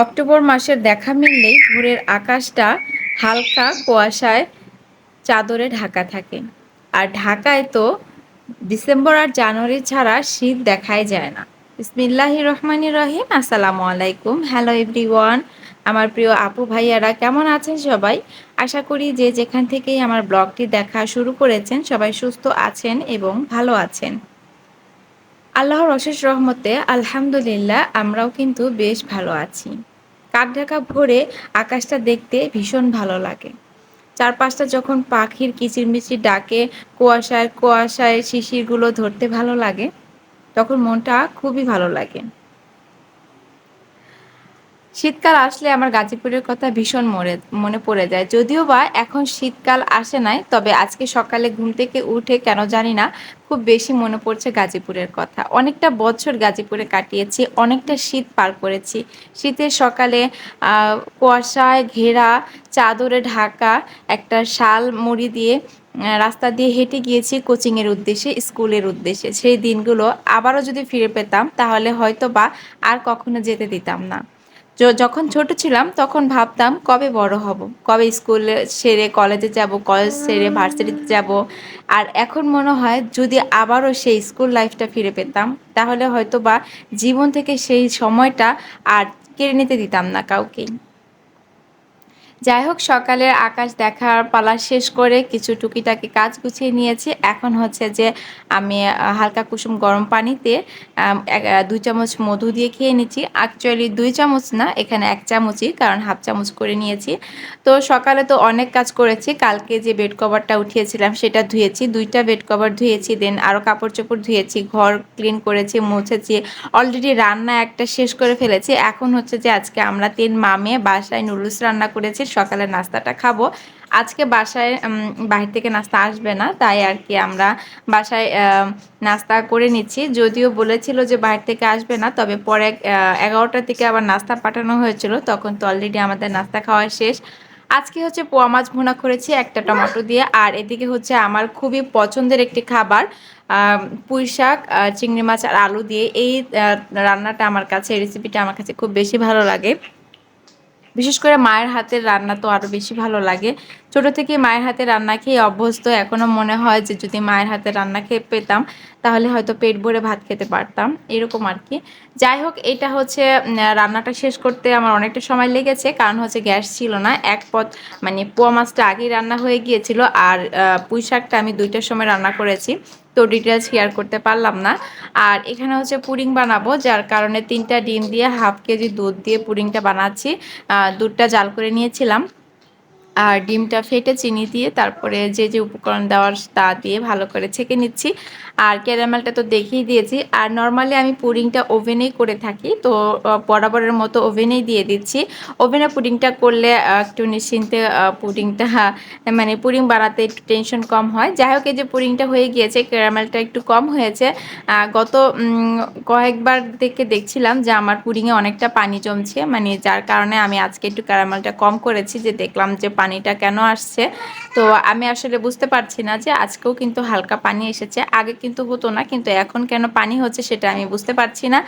October মাসের দেখা মিললেই ভোরের আকাশটা হালকা কুয়াশায় চাদরে ঢাকা থাকে। আর ঢাকায় তো ডিসেম্বর আর জানুয়ারি ছাড়া শীত দেখাই যায় না। বিসমিল্লাহির রহমানির রহিম। আসসালামু আলাইকুম। Hello everyone. আমার প্রিয় আপু ভাইয়ারা কেমন আছেন সবাই? আশা করি যে যেখান থেকেই আমার ব্লগটি দেখা শুরু করেছেন সবাই সুস্থ আছেন এবং ভালো আছেন। আল্লাহর অশেষ রহমতে আলহামদুলিল্লাহ আমরাও কিন্তু বেশ ভালো আছি। কাকঢাকা ভোরে আকাশটা দেখতে ভীষণ ভালো লাগে। চারপাশটা যখন পাখির কিচিরমিচির ডাকে, কুয়াশায় কুয়াশায় শিশিরগুলো ধরতে ভালো লাগে, তখন মনটা খুবই ভালো লাগে। শীতকাল আসলে আমার গাজীপুরের কথা ভীষণ মনে পড়ে যায়। যদিও বা এখন শীতকাল আসে নাই, তবে আজকে সকালে ঘুম থেকে উঠে কেন জানি না খুব বেশি মনে পড়ছে গাজীপুরের কথা। অনেকটা বছর গাজীপুরে কাটিয়েছি, অনেকটা শীত পার করেছি। শীতের সকালে কুয়াশায় ঘেরা, চাদরে ঢাকা একটা শাল মুড়ি দিয়ে রাস্তা দিয়ে হেঁটে গিয়েছি কোচিংয়ের উদ্দেশ্যে, স্কুলের উদ্দেশ্যে। সেই দিনগুলো আবারও যদি ফিরে পেতাম তাহলে হয়তো বা আর কখনো যেতে দিতাম না। যখন ছোট ছিলাম তখন ভাবতাম কবে বড় হব, কবে স্কুল সেরে কলেজে যাব, কলেজ সেরে ভার্সিটিতে যাব। আর এখন মনে হয় যদি আবারও সেই স্কুল লাইফটা ফিরে পেতাম তাহলে হয়তো বা জীবন থেকে সেই সময়টা আর কেড়ে নিতে দিতাম না কাউকেই। যাই হোক, সকালের আকাশ দেখার পালা শেষ করে কিছু টুকিটাকি কাজ গুছিয়ে নিয়েছি। এখন হচ্ছে যে আমি হালকা কুসুম গরম পানিতে ২ চামচ মধু দিয়ে খেয়ে নিচ্ছি। অ্যাকচুয়ালি ২ চামচ না, এখানে ১ চামচই, কারণ হাফ চামচ করে নিয়েছি। তো সকালে তো অনেক কাজ করেছি। কালকে যে বেড কভারটা উঠিয়েছিলাম সেটা ধুয়েছি, ২টা বেড কভার ধুয়েছি, দেন আরও কাপড় চোপড় ধুয়েছি, ঘর ক্লিন করেছি, মুছেছি। অলরেডি রান্না একটা শেষ করে ফেলেছি। এখন হচ্ছে যে আজকে আমরা ৩ মা-মেয়ে বাসায় নুডলস রান্না করেছি, সকালের নাস্তাটা খাবো। আজকে বাসায় বাহির থেকে নাস্তা আসবে না, তাই আর কি আমরা বাসায় নাস্তা করে নিচ্ছি। যদিও বলেছিল যে বাহির থেকে আসবে না, তবে পরে ১১টার দিকে আবার নাস্তা পাঠানো হয়েছিল, তখন তো অলরেডি আমাদের নাস্তা খাওয়া শেষ। আজকে হচ্ছে পোয়া মাছ ভুনা করেছি একটা টমেটো দিয়ে, আর এদিকে হচ্ছে আমার খুবই পছন্দের একটি খাবার পুঁই শাক, চিংড়ি মাছ আর আলু দিয়ে। এই রান্নাটা আমার কাছে, রেসিপিটা আমার কাছে খুব বেশি ভালো লাগে। বিশেষ করে মায়ের হাতের রান্না তো আরও বেশি ভালো লাগে। ছোট থেকে মায়ের হাতের রান্না খেয়ে অভ্যস্ত। এখনও মনে হয় যে যদি মায়ের হাতের রান্না খেয়ে পেতাম তাহলে হয়তো পেট ভরে ভাত খেতে পারতাম, এরকম আর কি। যাই হোক, এটা হচ্ছে রান্নাটা শেষ করতে আমার অনেকটা সময় লেগেছে, কারণ হচ্ছে গ্যাস ছিল না। এক পদ মানে পোয়া মাছটা আগেই রান্না হয়ে গিয়েছিল, আর পুঁই শাকটা আমি ২টার সময় রান্না করেছি, তো ডিটেলস শেয়ার করতে পারলাম না। আর এখানে হচ্ছে পুডিং বানাবো, যার কারণে ৩টা ডিম দিয়ে হাফ কেজি দুধ দিয়ে পুডিংটা বানাচ্ছি। দুধটা জাল করে নিয়েছিলাম, আর ডিমটা ফেটে চিনি দিয়ে তারপরে যে যে উপকরণ দেওয়ার তা দিয়ে ভালো করে ছেঁকে নিচ্ছি। আর ক্যারামেলটা তো দেখিয়ে দিয়েছি। আর নর্মালি আমি পুডিংটা ওভেনেই করে থাকি, তো বরাবরের মতো ওভেনেই দিয়ে দিচ্ছি। ওভেনে পুডিংটা করলে একটু নিশ্চিন্তে পুডিংটা মানে পুডিং বানাতে একটু টেনশন কম হয়। যাই হোক, এই যে পুডিংটা হয়ে গিয়েছে, ক্যারামেলটা একটু কম হয়েছে। গত কয়েকবার থেকে দেখছিলাম যে আমার পুডিংয়ে অনেকটা পানি জমছে, মানে যার কারণে আমি আজকে একটু ক্যারামেলটা কম করেছি, যে দেখলাম যে পানিটা কেন আসছে। তো আমি আসলে বুঝতে পারছি না যে আজকেও কিন্তু হালকা পানি এসেছে, আগে কিন্তু হতো না, কিন্তু এখন কেন পানি হচ্ছে সেটা আমি বুঝতে পারছি না।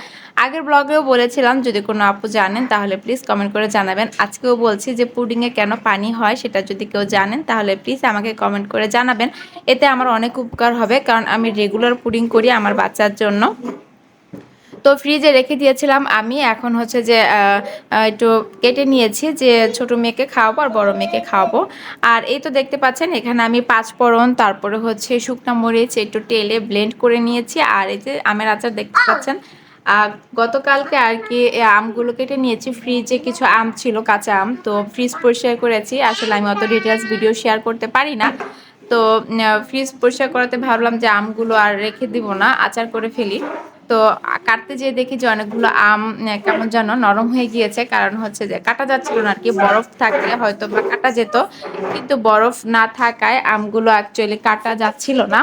আগের ব্লগেও বলেছিলাম, যদি কোনো আপু জানেন তাহলে প্লিজ কমেন্ট করে জানাবেন। আজকেও বলছি যে পুডিংয়ে কেন পানি হয় সেটা যদি কেউ জানেন তাহলে প্লিজ আমাকে কমেন্ট করে জানাবেন। এতে আমার অনেক উপকার হবে, কারণ আমি রেগুলার পুডিং করি আমার বাচ্চার জন্য। তো ফ্রিজে রেখে দিয়েছিলাম আমি, এখন হচ্ছে যে একটু কেটে নিয়েছি, যে ছোট মেয়েকে খাওয়াবো আর বড় মেয়েকে খাওয়াবো। আর এই তো দেখতে পাচ্ছেন এখানে আমি ৫ ফোড়ন, তারপরে হচ্ছে শুকনা মরিচ একটু তেলে ব্লেন্ড করে নিয়েছি। আর এই যে আমের আচার দেখতে পাচ্ছেন। গতকালকে আর কি আমগুলো কেটে নিয়েছি, ফ্রিজে কিছু আম ছিল, কাঁচা আম, তো ফ্রিজ পরিষ্কার করেছি। আসলে আমি অত ডিটেলস ভিডিও শেয়ার করতে পারি না, তো ফ্রিজ পরিষ্কার করাতে ভাবলাম যে আমগুলো আর রেখে দিব না, আচার করে ফেলি। তো কাটতে যেয়ে দেখি যে অনেকগুলো আম কেমন যেন নরম হয়ে গিয়েছে, কারণ হচ্ছে যে কাটা যাচ্ছিল না আর কি। বরফ থাকলে হয়তো বা কাটা যেত, কিন্তু বরফ না থাকায় আমগুলো অ্যাকচুয়ালি কাটা যাচ্ছিল না,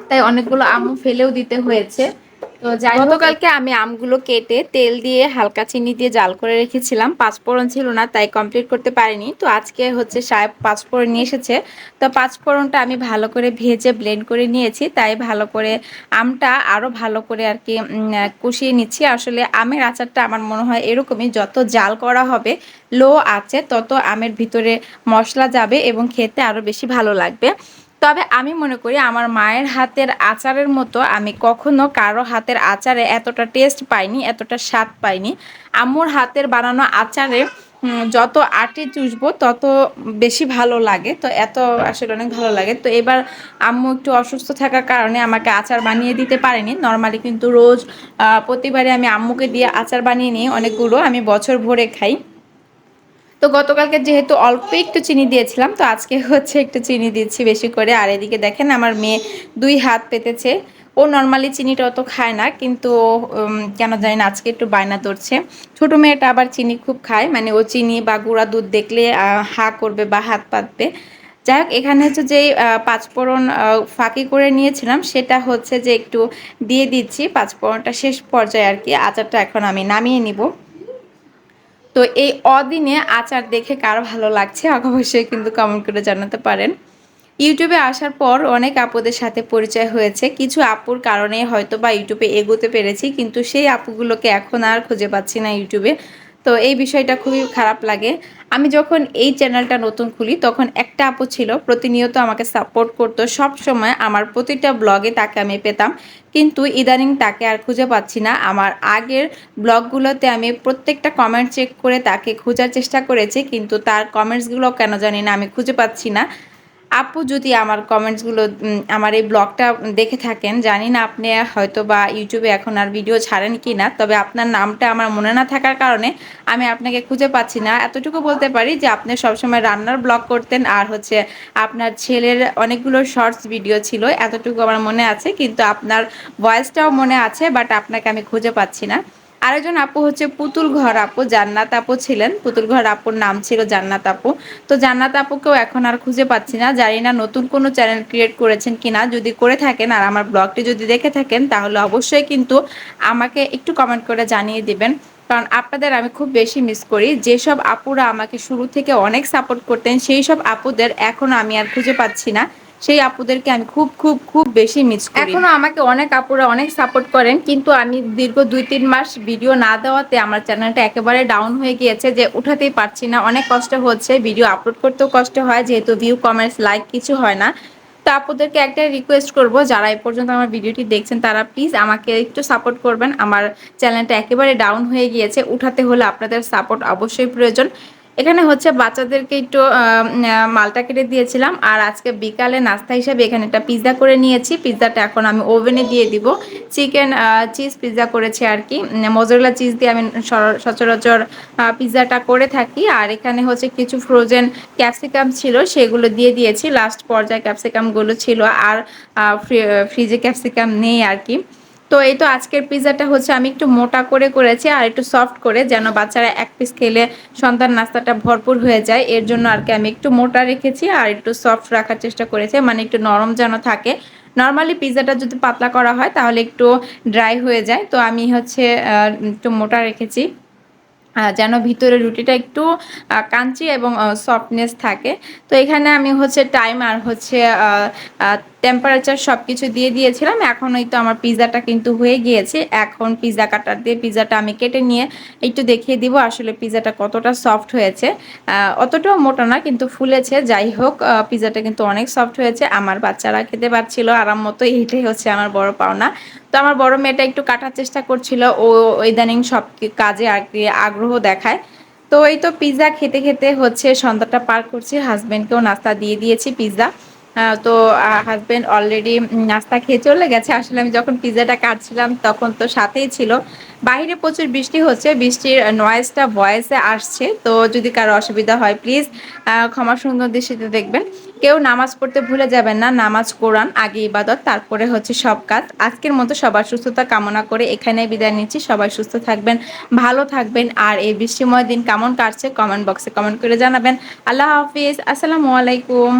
তাই অনেকগুলো আম ফেলেও দিতে হয়েছে। তো যাই হোক, গতকালকে আমি আমগুলো কেটে তেল দিয়ে হালকা চিনি দিয়ে জাল করে রেখেছিলাম। পাঁচফোড়ন ছিল না তাই কমপ্লিট করতে পারিনি। তো আজকে হচ্ছে সাহেব পাঁচফোড়ন নিয়ে এসেছে। তো পাঁচফোড়নটা আমি ভালো করে ভেজে ব্লেন্ড করে নিয়েছি, তাই ভালো করে আমটা আরও ভালো করে আর কি কষিয়ে নিচ্ছি। আসলে আমের আচারটা আমার মনে হয় এরকমই, যত জাল করা হবে লো আছে তত আমের ভিতরে মশলা যাবে এবং খেতে আরও বেশি ভালো লাগবে। তবে আমি মনে করি আমার মায়ের হাতের আচারের মতো আমি কখনো কারো হাতের আচারে এতটা টেস্ট পাইনি, এতটা স্বাদ পাইনি। আম্মুর হাতের বানানো আচারে যত আটি চুষবো তত বেশি ভালো লাগে। তো এত আসলে অনেক ভালো লাগে। তো এবার আম্মু একটু অসুস্থ থাকার কারণে আমাকে আচার বানিয়ে দিতে পারেনি। নর্মালি কিন্তু রোজ প্রতিবারে আমি আম্মুকে দিয়ে আচার বানিয়ে নিই অনেকগুলো, আমি বছর ভরে খাই। তো গতকালকে যেহেতু অল্প একটু চিনি দিয়েছিলাম, তো আজকে হচ্ছে একটু চিনি দিচ্ছি বেশি করে। আর এদিকে দেখেন আমার মেয়ে 2 হাত পেতেছে। ও নর্মালি চিনিটা অত খায় না, কিন্তু কেন জানি না আজকে একটু বায়না ধরছে। ছোটো মেয়েটা আবার চিনি খুব খায়, মানে ও চিনি বা গুঁড়া দুধ দেখলে হা করবে বা হাত পাতবে। যাই হোক, এখানে হচ্ছে যে পাঁচফোড়ন ফাঁকি করে নিয়েছিলাম সেটা হচ্ছে যে একটু দিয়ে দিচ্ছি। পাঁচফোড়নটা শেষ পর্যায়ে আর কি। আচারটা এখন আমি নামিয়ে নিব। তো এই অদিনে আচার দেখে কার ভালো লাগছে অবশ্যই কিন্তু কমেন্ট করে জানাতে পারেন। ইউটিউবে আসার পর অনেক আপুদের সাথে পরিচয় হয়েছে। কিছু আপুর কারণে হয়তো বা ইউটিউবে এগোতে পেরেছি, কিন্তু সেই আপুগুলোকে এখন আর খুঁজে পাচ্ছি না ইউটিউবে। তো এই বিষয়টা খুবই খারাপ লাগে। আমি যখন এই চ্যানেলটা নতুন খুলি তখন একটা আপু ছিল, প্রতিনিয়ত আমাকে সাপোর্ট করতো, সব সময় আমার প্রতিটা ব্লগে তাকে আমি পেতাম। কিন্তু ইদানিং তাকে আর খুঁজে পাচ্ছি না। আমার আগের ব্লগগুলোতে আমি প্রত্যেকটা কমেন্ট চেক করে তাকে খোঁজার চেষ্টা করেছি, কিন্তু তার কমেন্টসগুলো কেন জানি না আমি খুঁজে পাচ্ছি না। আপু যদি আমার কমেন্টসগুলো আমার এই ব্লগটা দেখে থাকেন, জানি না আপনি হয়তো বা ইউটিউবে এখন আর ভিডিও ছাড়েন কি না, তবে আপনার নামটা আমার মনে না থাকার কারণে আমি আপনাকে খুঁজে পাচ্ছি না। এতটুকু বলতে পারি যে আপনি সবসময় রান্নার ব্লগ করতেন, আর হচ্ছে আপনার ছেলের অনেকগুলো শর্টস ভিডিও ছিল, এতটুকু আমার মনে আছে। কিন্তু আপনার ভয়েসটাও মনে আছে, বাট আপনাকে আমি খুঁজে পাচ্ছি না। আরেকজন আপু হচ্ছে পুতুল ঘর আপু, জান্নাত আপু ছিলেন। পুতুল ঘর আপুর নাম ছিল জান্নাত আপু। তো জান্নাত আপুকেও এখন আর খুঁজে পাচ্ছি না, জানি না নতুন কোনো চ্যানেল ক্রিয়েট করেছেন কিনা। যদি করে থাকেন আর আমার ব্লগটি যদি দেখে থাকেন তাহলে অবশ্যই কিন্তু আমাকে একটু কমেন্ট করে জানিয়ে দিবেন, কারণ আপনাদের আমি খুব বেশি মিস করি। যেসব আপুরা আমাকে শুরু থেকে অনেক সাপোর্ট করতেন সেই সব আপুদের এখন আমি আর খুঁজে পাচ্ছি না। সেই আপুদেরকে আমি খুব খুব খুব বেশি মিস করি। এখনো আমাকে অনেক আপুরা অনেক সাপোর্ট করেন, কিন্তু আমি দীর্ঘ 2-3 মাস ভিডিও না দেওয়াতে আমার চ্যানেলটা একেবারে ডাউন হয়ে গিয়েছে, যে উঠাতেই পারছি না। অনেক কষ্ট হচ্ছে, ভিডিও আপলোড করতেও কষ্ট হয়, যেহেতু ভিউ কমেন্টস লাইক কিছু হয় না। তো আপুদেরকে একটা রিকোয়েস্ট করব, যারা এই পর্যন্ত আমার ভিডিওটি দেখছেন তারা প্লিজ আমাকে একটু সাপোর্ট করবেন। আমার চ্যানেলটা একেবারে ডাউন হয়ে গিয়েছে, উঠাতে হলে আপনাদের সাপোর্ট অবশ্যই প্রয়োজন। এখানে হচ্ছে বাচ্চাদেরকে একটু মালটা কেটে দিয়েছিলাম, আর আজকে বিকালে নাস্তা হিসেবে এখানে একটা পিৎজা করে নিয়েছি। পিৎজাটা এখন আমি ওভেনে দিয়ে দিব। চিকেন চিজ পিৎজা করেছি আর কি, মোজারেলা চিজ দিয়ে আমি সচরাচর পিৎজাটা করে থাকি। আর এখানে হচ্ছে কিছু ফ্রোজেন ক্যাপসিকাম ছিল, সেগুলো দিয়ে দিয়েছি। লাস্ট পর্যায়ে ক্যাপসিকামগুলো ছিল, আর ফ্রিজে ক্যাপসিকাম নেই আর কি। তো এই তো আজকের পিৎজাটা হচ্ছে আমি একটু মোটা করে করেছি আর একটু সফট করে, যেন বাচ্চারা এক পিস খেলে সন্ধ্যার নাস্তাটা ভরপুর হয়ে যায়। এর জন্য আর কি আমি একটু মোটা রেখেছি আর একটু সফট রাখার চেষ্টা করেছি, মানে একটু নরম যেন থাকে। নর্মালি পিৎজাটা যদি পাতলা করা হয় তাহলে একটু ড্রাই হয়ে যায়, তো আমি হচ্ছে একটু মোটা রেখেছি যেন ভিতরে রুটিটা একটু কাঞ্চি এবং সফটনেস থাকে। তো এখানে আমি হচ্ছে টাইম আর হচ্ছে টেম্পারেচার সব কিছু দিয়ে দিয়েছিলাম। এখন এই তো আমার পিৎজাটা কিন্তু হয়ে গিয়েছে। এখন পিৎজা কাটার দিয়ে পিৎজাটা আমি কেটে নিয়ে একটু দেখিয়ে দিব আসলে পিৎজাটা কতটা সফট হয়েছে। অতটাও মোটা না, কিন্তু ফুলেছে। যাই হোক, পিৎজাটা কিন্তু অনেক সফট হয়েছে। আমার বাচ্চারা খেতে পারছিল আরাম মতো, এইটাই হচ্ছে আমার বড় পাওনা। তো আমার বড় মেয়েটা একটু কাটার চেষ্টা করছিল, ও ইদানিং সব কাজে আর কি আগ্রহ দেখায়। তো এই তো পিৎজা খেতে খেতে হচ্ছে সন্ধ্যাটা পার করছি। হাজবেন্ডকেও নাস্তা দিয়ে দিয়েছি পিৎজা। তো হাজবেন্ড অলরেডি নাস্তা খেয়ে চলে গেছে। আসলে আমি যখন পিৎজাটা কাটছিলাম তখন তো সাথেই ছিল। বাইরে প্রচুর বৃষ্টি হচ্ছে, বৃষ্টির নয়েজটা ভয়েসে আসছে, তো যদি কারো অসুবিধা হয় প্লিজ ক্ষমা সুন্দর দৃষ্টিতে দেখবেন। কেউ নামাজ পড়তে ভুলে যাবেন না। নামাজ কোরআন আগে ইবাদত, তারপরে হচ্ছে সব কাজ। আজকের মতো সবার সুস্থতা কামনা করে এখানে বিদায় নিচ্ছি। সবাই সুস্থ থাকবেন, ভালো থাকবেন। আর এই বৃষ্টিময় দিন কেমন কাটছে কমেন্ট বক্সে কমেন্ট করে জানাবেন। আল্লাহ হাফিজ, আসসালামু আলাইকুম।